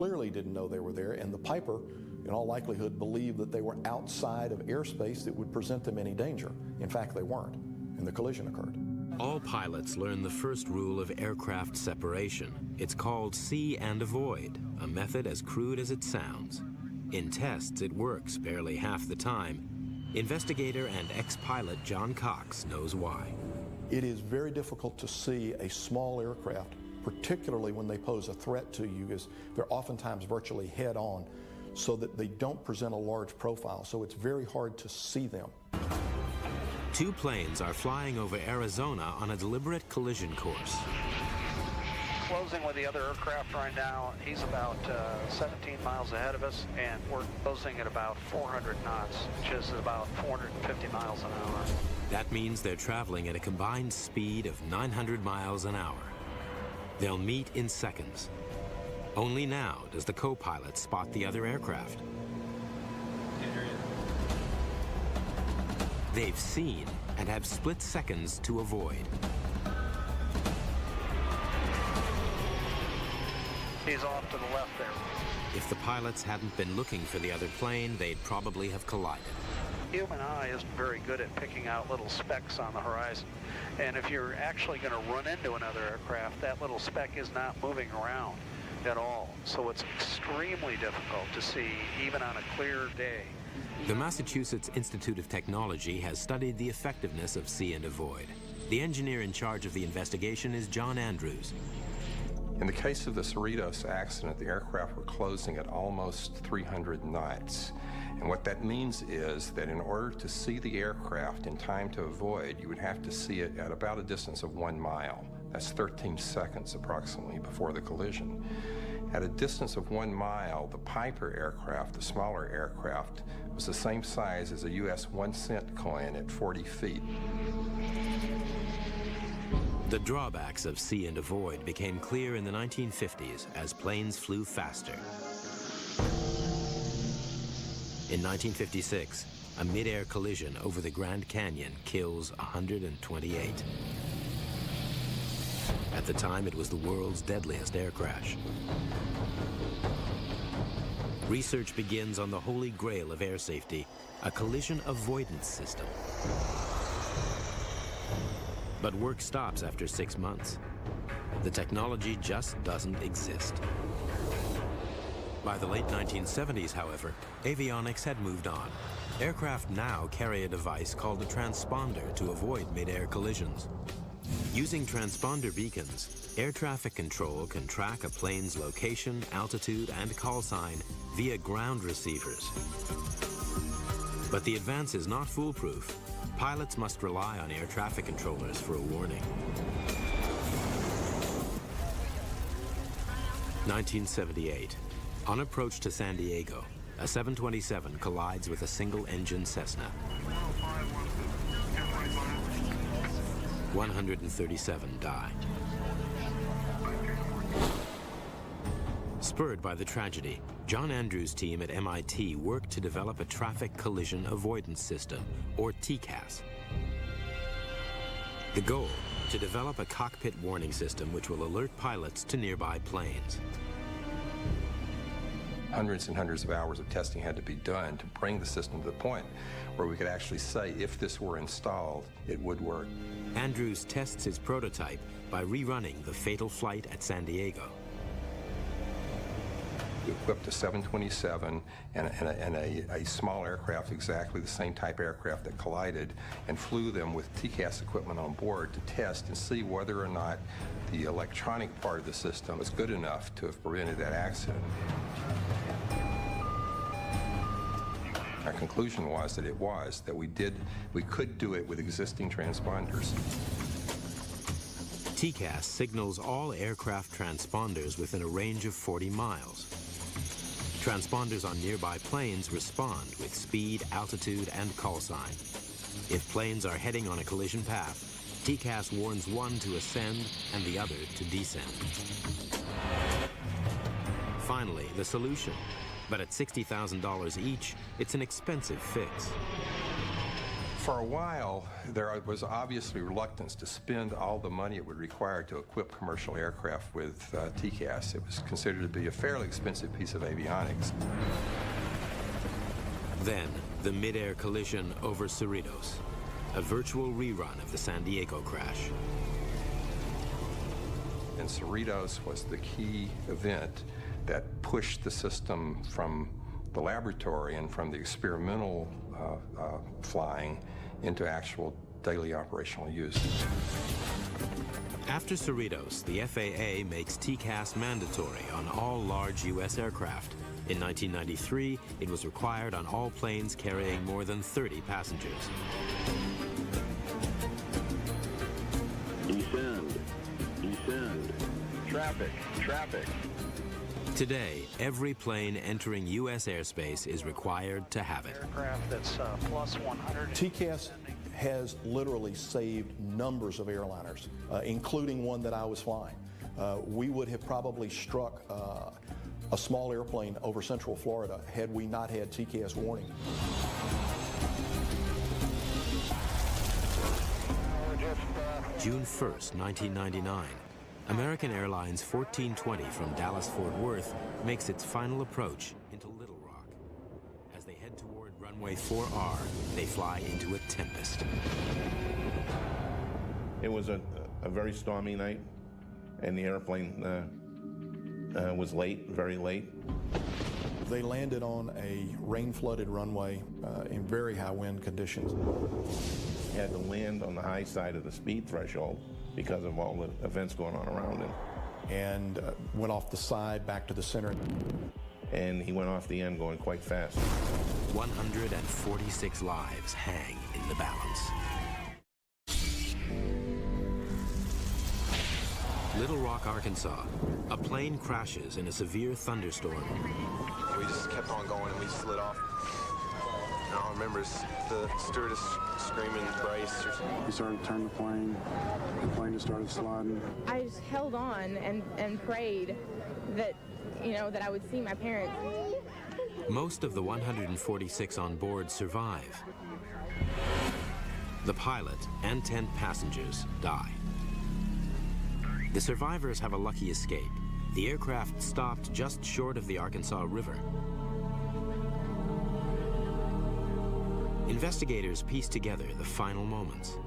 clearly didn't know they were there, and the piper, in all likelihood, believed that they were outside of airspace that would present them any danger. In fact, they weren't, and the collision occurred. All pilots learn the first rule of aircraft separation. It's called see and avoid, a method as crude as it sounds. In tests, it works barely half the time. Investigator and ex-pilot John Cox knows why. It is very difficult to see a small aircraft, particularly when they pose a threat to you, as they're oftentimes virtually head-on, so that they don't present a large profile, so it's very hard to see them. Two planes are flying over Arizona on a deliberate collision course. Closing with the other aircraft right now. He's about 17 miles ahead of us, and we're closing at about 400 knots, which is about 450 miles an hour. That means they're traveling at a combined speed of 900 miles an hour. They'll meet in seconds. Only now does the co-pilot spot the other aircraft. They've seen and have split seconds to avoid. He's off to the left there. If the pilots hadn't been looking for the other plane, they'd probably have collided. Human eye isn't very good at picking out little specks on the horizon. And if you're actually going to run into another aircraft, that little speck is not moving around at all. So it's extremely difficult to see, even on a clear day. The Massachusetts Institute of Technology has studied the effectiveness of see and avoid. The engineer in charge of the investigation is John Andrews. In the case of the Cerritos accident, the aircraft were closing at almost 300 knots. And what that means is that in order to see the aircraft in time to avoid, you would have to see it at about a distance of 1 mile. That's 13 seconds approximately before the collision. At a distance of 1 mile, the Piper aircraft, the smaller aircraft, was the same size as a U.S. 1-cent coin at 40 feet. The drawbacks of see and avoid became clear in the 1950s as planes flew faster. In 1956, a mid-air collision over the Grand Canyon kills 128. At the time, it was the world's deadliest air crash. Research begins on the holy grail of air safety, a collision avoidance system. But work stops after 6 months. The technology just doesn't exist. By the late 1970s, however, avionics had moved on. Aircraft now carry a device called a transponder to avoid mid-air collisions. Using transponder beacons, air traffic control can track a plane's location, altitude, and call sign via ground receivers. But the advance is not foolproof. Pilots must rely on air traffic controllers for a warning. 1978. On approach to San Diego, a 727 collides with a single-engine Cessna. 137 die. Spurred by the tragedy, John Andrews' team at MIT worked to develop a traffic collision avoidance system, or TCAS. The goal, to develop a cockpit warning system which will alert pilots to nearby planes. Hundreds and hundreds of hours of testing had to be done to bring the system to the point where we could actually say if this were installed, it would work. Andrews tests his prototype by rerunning the fatal flight at San Diego. We equipped a 727 and a small aircraft, exactly the same type aircraft that collided, and flew them with TCAS equipment on board to test and see whether or not the electronic part of the system was good enough to have prevented that accident. Our conclusion was that it was, that we could do it with existing transponders. TCAS signals all aircraft transponders within a range of 40 miles. Transponders on nearby planes respond with speed, altitude, and call sign. If planes are heading on a collision path, TCAS warns one to ascend and the other to descend. Finally, the solution. But at $60,000 each, it's an expensive fix. For a while, there was obviously reluctance to spend all the money it would require to equip commercial aircraft with TCAS. It was considered to be a fairly expensive piece of avionics. Then, the mid-air collision over Cerritos, a virtual rerun of the San Diego crash. And Cerritos was the key event that pushed the system from the laboratory and from the experimental flying into actual daily operational use. After Cerritos, the FAA makes TCAS mandatory on all large U.S. aircraft. In 1993, it was required on all planes carrying more than 30 passengers. Descend. Descend. Traffic. Traffic. Today, every plane entering U.S. airspace is required to have it. Aircraft that's plus 100. TCAS has literally saved numbers of airliners, including one that I was flying. We would have probably struck a small airplane over Central Florida had we not had TCAS warning. June 1st, 1999. American Airlines 1420 from Dallas-Fort Worth makes its final approach into Little Rock. As they head toward runway 4R, they fly into a tempest. It was a very stormy night, and the airplane was late, very late. They landed on a rain-flooded runway in very high wind conditions. Had to land on the high side of the speed threshold because of all the events going on around him. And went off the side back to the center. And he went off the end going quite fast. 146 lives hang in the balance. Little Rock, Arkansas. A plane crashes in a severe thunderstorm. We just kept on going and we slid off. And all I remember is the stewardess screaming, "Brace." We started to turn the plane just started sliding. I just held on and prayed that, that I would see my parents. Most of the 146 on board survive. The pilot and 10 passengers die. The survivors have a lucky escape. The aircraft stopped just short of the Arkansas River. Investigators pieced together the final moments.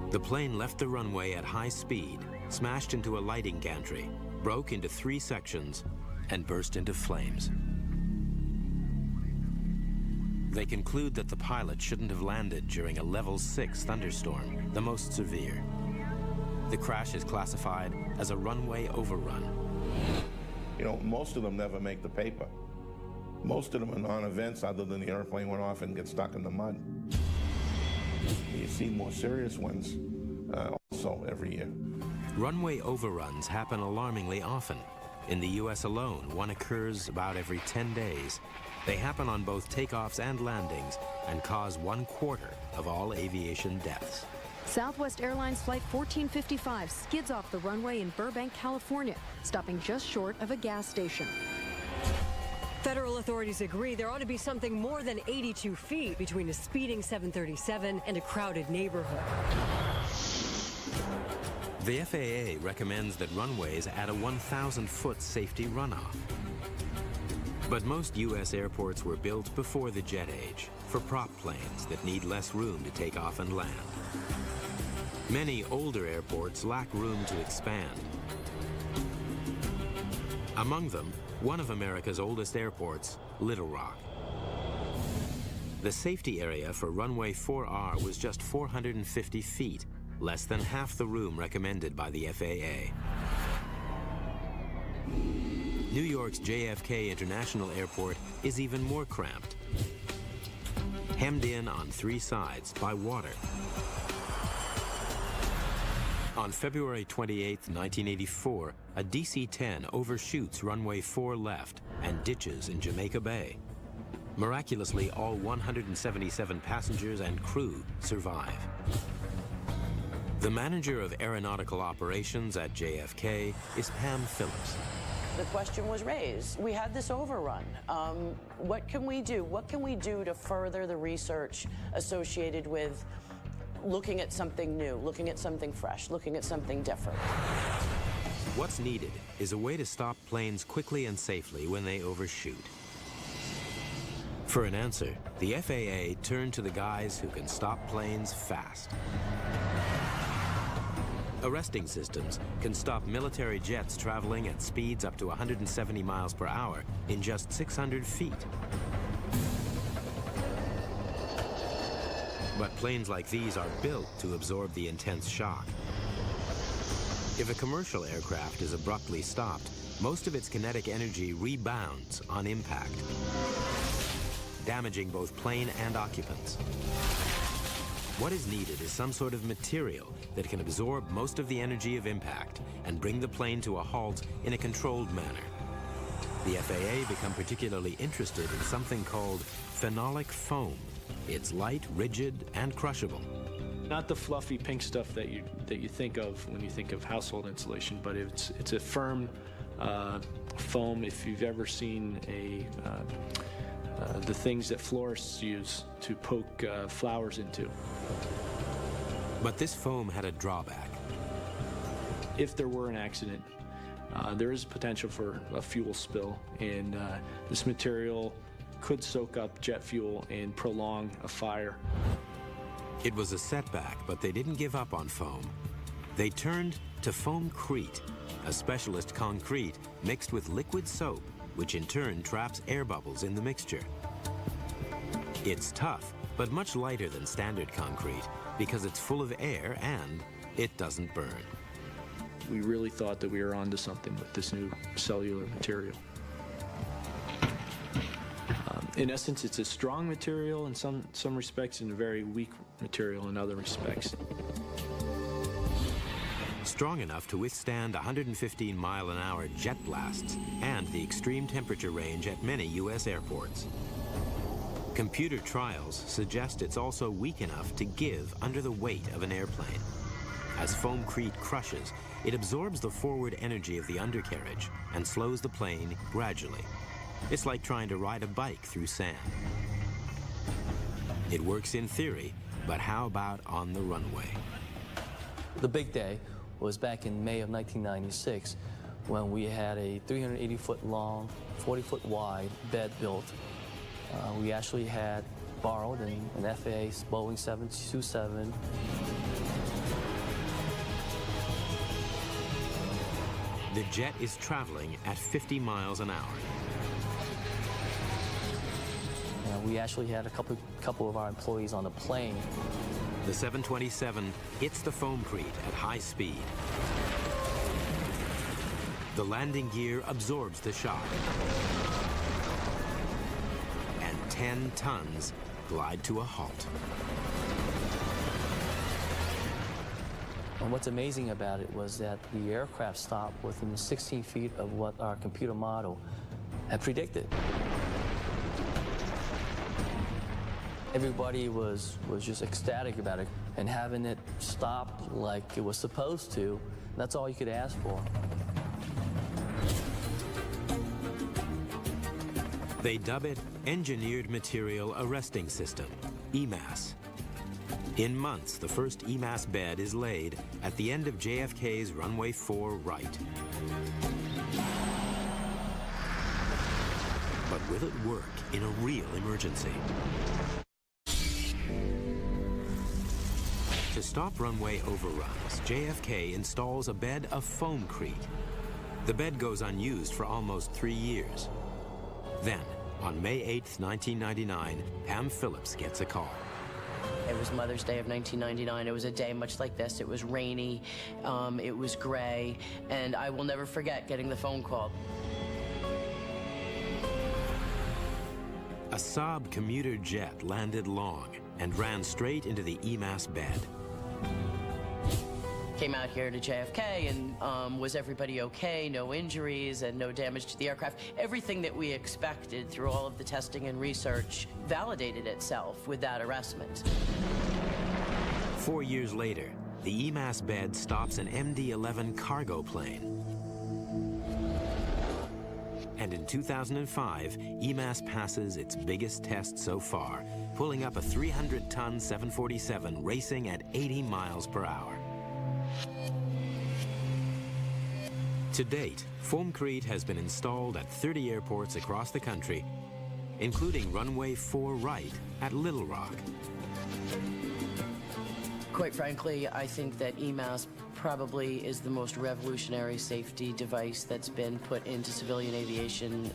The plane left the runway at high speed, smashed into a lighting gantry, broke into 3 sections, and burst into flames. They conclude that the pilot shouldn't have landed during a level 6 thunderstorm, the most severe. The crash is classified as a runway overrun. Most of them never make the paper. Most of them are non-events other than the airplane went off and gets stuck in the mud. You see more serious ones also every year. Runway overruns happen alarmingly often. In the U.S. alone, one occurs about every 10 days. They happen on both takeoffs and landings and cause 1/4 of all aviation deaths. Southwest Airlines Flight 1455 skids off the runway in Burbank, California, stopping just short of a gas station. Federal authorities agree there ought to be something more than 82 feet between a speeding 737 and a crowded neighborhood. The FAA recommends that runways add a 1,000-foot safety runoff. But most U.S. airports were built before the jet age for prop planes that need less room to take off and land. Many older airports lack room to expand. Among them, one of America's oldest airports, Little Rock. The safety area for runway 4R was just 450 feet, less than half the room recommended by the FAA. New York's JFK International Airport is even more cramped, hemmed in on 3 sides by water. On February 28, 1984, a DC-10 overshoots runway 4 left and ditches in Jamaica Bay. Miraculously, all 177 passengers and crew survive. The manager of aeronautical operations at JFK is Pam Phillips. The question was raised. We had this overrun. What can we do? What can we do to further the research associated with looking at something new, looking at something fresh, looking at something different? What's needed is a way to stop planes quickly and safely when they overshoot. For an answer, the FAA turned to the guys who can stop planes fast. Arresting systems can stop military jets traveling at speeds up to 170 miles per hour in just 600 feet. But planes like these are built to absorb the intense shock. If a commercial aircraft is abruptly stopped, most of its kinetic energy rebounds on impact, damaging both plane and occupants. What is needed is some sort of material that can absorb most of the energy of impact and bring the plane to a halt in a controlled manner. The FAA become particularly interested in something called phenolic foam. It's light, rigid, and crushable. Not the fluffy pink stuff that you think of when you think of household insulation, but it's a firm foam. If you've ever seen the things that florists use to poke flowers into. But this foam had a drawback. If there were an accident, there is potential for a fuel spill, and this material could soak up jet fuel and prolong a fire. It was a setback, but they didn't give up on foam. They turned to Foamcrete, a specialist concrete mixed with liquid soap, which in turn traps air bubbles in the mixture. It's tough, but much lighter than standard concrete because it's full of air and it doesn't burn. We really thought that we were onto something with this new cellular material. In essence, it's a strong material in some respects and a very weak material in other respects. Strong enough to withstand 115-mile-an-hour jet blasts and the extreme temperature range at many U.S. airports. Computer trials suggest it's also weak enough to give under the weight of an airplane. As Foamcrete crushes, it absorbs the forward energy of the undercarriage and slows the plane gradually. It's like trying to ride a bike through sand. It works in theory, but how about on the runway? The big day was back in May of 1996 when we had a 380-foot long, 40-foot wide bed built. We actually had borrowed an FAA Boeing 727. The jet is traveling at 50 miles an hour. We actually had a couple of our employees on the plane. The 727 hits the Foamcrete at high speed. The landing gear absorbs the shock. And 10 tons glide to a halt. And what's amazing about it was that the aircraft stopped within 16 feet of what our computer model had predicted. Everybody was just ecstatic about it, and having it stop like it was supposed to, that's all you could ask for. They dub it Engineered Material Arresting System, EMAS. In months, the first EMAS bed is laid at the end of JFK's runway 4 right. But will it work in a real emergency? To stop runway overruns, JFK installs a bed of Foamcrete. The bed goes unused for almost 3 years. Then, on May 8th, 1999, Pam Phillips gets a call. It was Mother's Day of 1999. It was a day much like this. It was rainy, it was gray, and I will never forget getting the phone call. A Saab commuter jet landed long and ran straight into the EMAS bed. Came out here to JFK, and was everybody okay? No injuries and no damage to the aircraft. Everything that we expected through all of the testing and research validated itself with that arrestment. 4 years later, the EMAS bed stops an MD-11 cargo plane. And in 2005, EMAS passes its biggest test so far, pulling up a 300-ton 747 racing at 80 miles per hour. To date, Foamcrete has been installed at 30 airports across the country, including runway 4 right at Little Rock. Quite frankly, I think that EMAS probably is the most revolutionary safety device that's been put into civilian aviation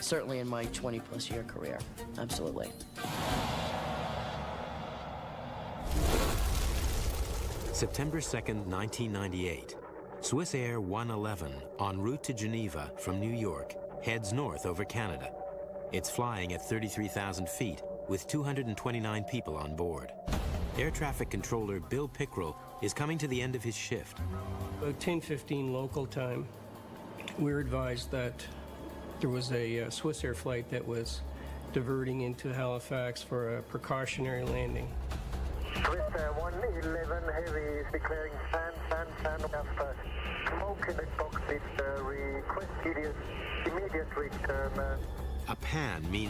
certainly in my 20-plus year career. Absolutely. September 2nd, 1998. Swiss Air 111, en route to Geneva from New York, heads north over Canada. It's flying at 33,000 feet with 229 people on board. Air traffic controller Bill Pickrell is coming to the end of his shift. About 10:15 local time, we were advised that there was a Swiss Air flight that was diverting into Halifax for a precautionary landing. Swiss Air 111 Heavy is declaring fan after smoke in the cockpit. Request immediate return. A pan means